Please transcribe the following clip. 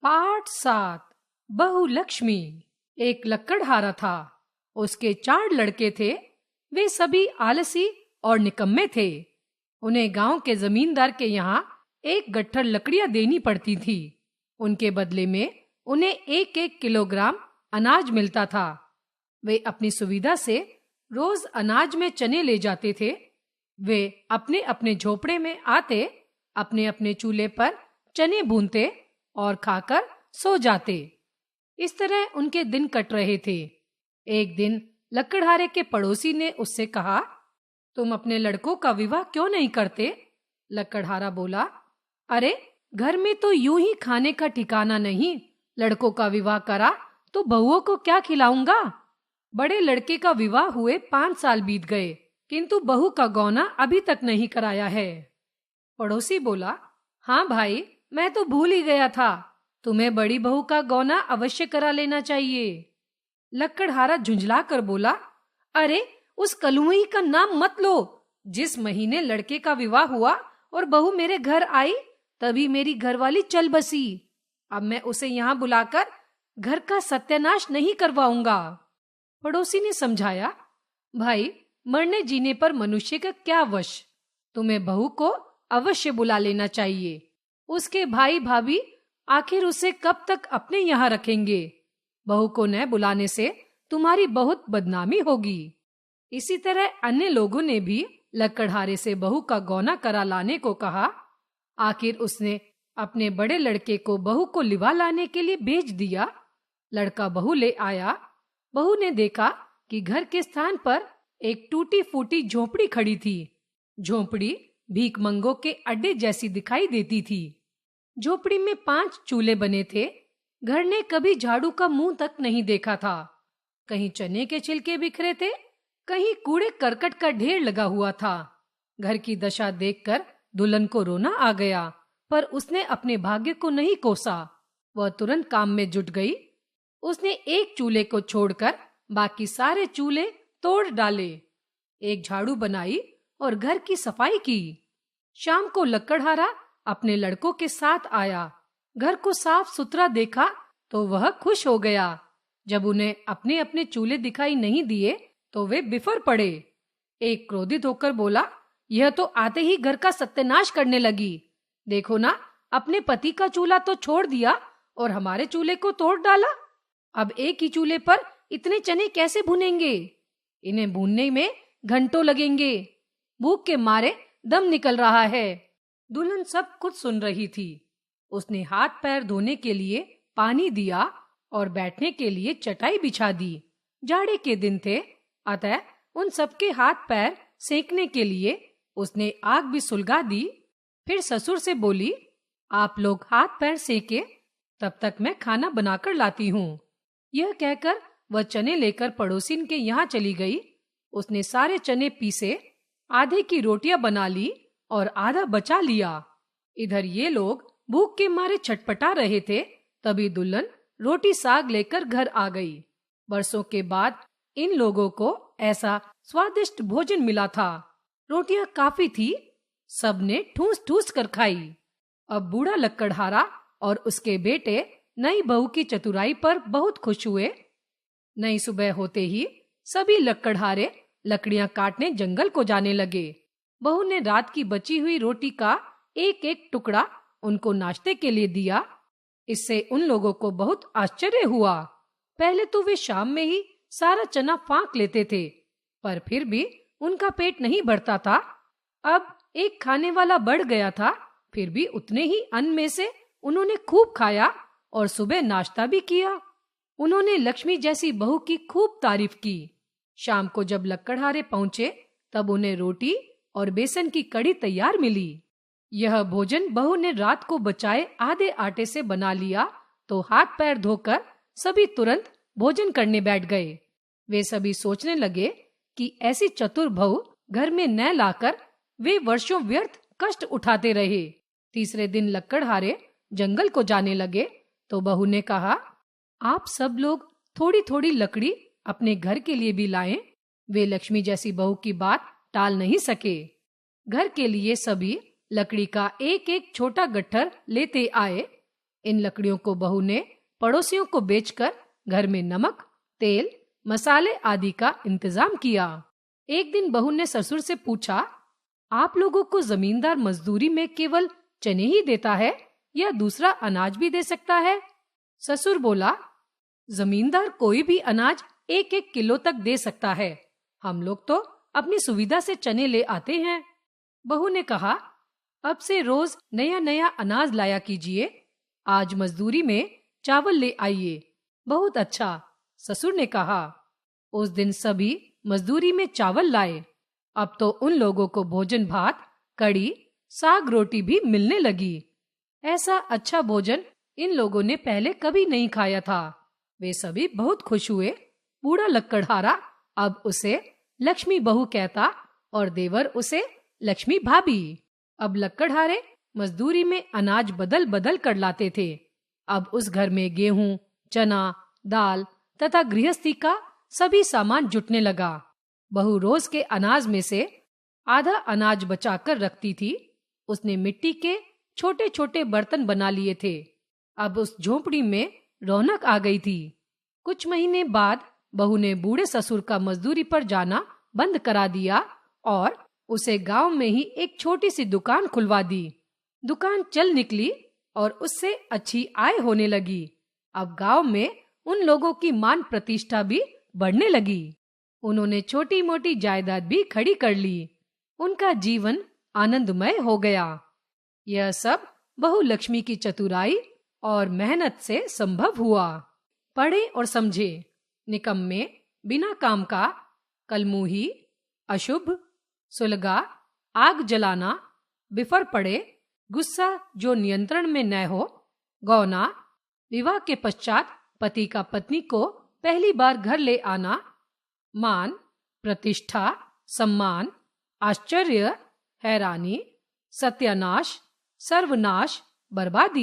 पाठ 7। बहु लक्ष्मी। एक लक्कड़हारा था। उसके 4 लड़के थे। वे सभी आलसी और निकम्मे थे। उन्हें गांव के जमींदार के यहाँ एक गट्ठर लकड़ियां देनी पड़ती थी। उनके बदले में उन्हें 1-1 किलोग्राम अनाज मिलता था। वे अपनी सुविधा से रोज अनाज में चने ले जाते थे। वे अपने अपने झोपड़े में आते, अपने अपने चूल्हे पर चने भूनते और खाकर सो जाते। इस तरह उनके दिन कट रहे थे। एक दिन लक्कड़हारे के पड़ोसी ने उससे कहा, तुम अपने लड़कों का विवाह क्यों नहीं करते? लक्कड़हारा बोला, अरे घर में तो यूं ही खाने का ठिकाना नहीं। लड़कों का विवाह करा तो बहुओं को क्या खिलाऊंगा? बड़े लड़के का विवाह हुए 5 साल बीत गए, किंतु बहू का गौना अभी तक नहीं कराया है। पड़ोसी बोला, हाँ भाई, मैं तो भूल ही गया था। तुम्हें बड़ी बहू का गौना अवश्य करा लेना चाहिए। लक्कड़हारा झुंझला कर बोला, अरे उस कलुई का नाम मत लो। जिस महीने लड़के का विवाह हुआ और बहू मेरे घर आई, तभी मेरी घरवाली चल बसी। अब मैं उसे यहाँ बुलाकर घर का सत्यानाश नहीं करवाऊंगा। पड़ोसी ने समझाया, भाई मरने जीने पर मनुष्य का क्या वश। तुम्हें बहू को अवश्य बुला लेना चाहिए। उसके भाई भाभी आखिर उसे कब तक अपने यहाँ रखेंगे? बहू को न बुलाने से तुम्हारी बहुत बदनामी होगी। इसी तरह अन्य लोगों ने भी लक्कड़हारे से बहू का गौना करा लाने को कहा। आखिर उसने अपने बड़े लड़के को बहू को लिवा लाने के लिए भेज दिया। लड़का बहू ले आया। बहू ने देखा कि घर के स्थान पर एक टूटी फूटी झोपड़ी खड़ी थी। झोपड़ी भीखमंगों के अड्डे जैसी दिखाई देती थी। झोपड़ी में 5 चूल्हे बने थे। घर ने कभी झाड़ू का मुंह तक नहीं देखा था। कहीं चने के छिलके बिखरे थे, कहीं कूड़े करकट का ढेर लगा हुआ था। घर की दशा देखकर दुल्हन को रोना आ गया, पर उसने अपने भाग्य को नहीं कोसा। वह तुरंत काम में जुट गई। उसने एक चूल्हे को छोड़कर बाकी सारे चूल्हे तोड़ डाले। एक झाड़ू बनाई और घर की सफाई की। शाम को लक्कड़हारा अपने लड़कों के साथ आया। घर को साफ सुथरा देखा तो वह खुश हो गया। जब उन्हें अपने अपने चूल्हे दिखाई नहीं दिए तो वे बिफर पड़े। एक क्रोधित होकर बोला, यह तो आते ही घर का सत्यानाश करने लगी। देखो ना, अपने पति का चूल्हा तो छोड़ दिया और हमारे चूल्हे को तोड़ डाला। अब एक ही चूल्हे पर इतने चने कैसे भुनेंगे? इन्हें भूनने में घंटों लगेंगे। भूख के मारे दम निकल रहा है। दुल्हन सब कुछ सुन रही थी। उसने हाथ पैर धोने के लिए पानी दिया और बैठने के लिए चटाई बिछा दी। जाड़े के दिन थे, अतः उन सबके हाथ पैर सेंकने के लिए उसने आग भी सुलगा दी। फिर ससुर से बोली, आप लोग हाथ पैर सेके, तब तक मैं खाना बनाकर लाती हूँ। यह कहकर वह चने लेकर पड़ोसिन के यहाँ चली गई। उसने सारे चने पीसे, आधे की रोटियां बना ली और आधा बचा लिया। इधर ये लोग भूख के मारे छटपटा रहे थे। तभी दुल्हन रोटी साग लेकर घर आ गई। बरसों के बाद इन लोगों को ऐसा स्वादिष्ट भोजन मिला था। रोटियां काफी थी। सबने ठूस ठूस कर खाई। अब बूढ़ा लक्कड़हारा और उसके बेटे नई बहू की चतुराई पर बहुत खुश हुए। नई सुबह होते ही सभी लक्कड़हारे लकड़ियां काटने जंगल को जाने लगे। बहू ने रात की बची हुई रोटी का एक एक टुकड़ा उनको नाश्ते के लिए दिया। इससे उन लोगों को बहुत आश्चर्य हुआ। पहले तो वे शाम में ही सारा चना फांक लेते थे, पर फिर भी उनका पेट नहीं भरता था। अब एक खाने वाला बढ़ गया था, फिर भी उतने ही अन्न में से उन्होंने खूब खाया और सुबह नाश्ता भी किया। उन्होंने लक्ष्मी जैसी बहू की खूब तारीफ की। शाम को जब लक्कड़हारे पहुंचे, तब उन्हें रोटी और बेसन की कड़ी तैयार मिली। यह भोजन बहू ने रात को बचाए आधे आटे से बना लिया तो हाथ पैर धोकर सभी तुरंत भोजन करने बैठ गए। वे सभी सोचने लगे कि ऐसी चतुर बहू घर में न लाकर वे वर्षों व्यर्थ कष्ट उठाते रहे। तीसरे दिन लक्कड़हारे जंगल को जाने लगे तो बहू ने कहा, आप सब लोग थोड़ी थोड़ी लकड़ी अपने घर के लिए भी लाएं। वे लक्ष्मी जैसी बहू की बात टाल नहीं सके। घर के लिए सभी लकड़ी का एक एक छोटा गट्ठर लेते आए। इन लकड़ियों को बहू ने पड़ोसियों को बेचकर घर में नमक, तेल, मसाले आदि का इंतजाम किया। एक दिन बहू ने ससुर से पूछा, आप लोगों को जमींदार मजदूरी में केवल चने ही देता है या दूसरा अनाज भी दे सकता है? ससुर बोला, जमींदार कोई भी अनाज 1-1 किलो तक दे सकता है। हम लोग तो अपनी सुविधा से चने ले आते हैं। बहू ने कहा, अब से रोज नया नया अनाज लाया कीजिए। आज मजदूरी में चावल ले आइए। बहुत अच्छा, ससुर ने कहा। उस दिन सभी मजदूरी में चावल लाए। अब तो उन लोगों को भोजन भात, कड़ी, साग रोटी भी मिलने लगी। ऐसा अच्छा भोजन इन लोगों ने पहले कभी नहीं खाया था। वे सभी बहुत खुश हुए। बूढ़ा लक्कड़हारा अब उसे लक्ष्मी बहू कहता और देवर उसे लक्ष्मी भाभी। अब लक्कड़हारे मजदूरी में अनाज बदल बदल कर लाते थे। अब उस घर में गेहूं, चना, दाल तथा गृहस्थी का सभी सामान जुटने लगा। बहू रोज के अनाज में से आधा अनाज बचाकर रखती थी। उसने मिट्टी के छोटे छोटे बर्तन बना लिए थे। अब उस झोपड़ी में रौनक आ गई थी। कुछ महीने बाद बहू ने बूढ़े ससुर का मजदूरी पर जाना बंद करा दिया और उसे गांव में ही एक छोटी सी दुकान खुलवा दी। दुकान चल निकली और उससे अच्छी आय होने लगी। अब गांव में उन लोगों की मान प्रतिष्ठा भी बढ़ने लगी। उन्होंने छोटी मोटी जायदाद भी खड़ी कर ली। उनका जीवन आनंदमय हो गया। यह सब बहू लक्ष्मी की चतुराई और मेहनत से संभव हुआ। पढ़े और समझे। निकम्मे, बिना काम का, कलमुही, अशुभ, सुलगा, आग जलाना, बिफर पड़े, गुस्सा जो नियंत्रण में न हो, गौना, विवाह के पश्चात पति का पत्नी को पहली बार घर ले आना, मान, प्रतिष्ठा, सम्मान, आश्चर्य, हैरानी, सत्यानाश, सर्वनाश, बर्बादी।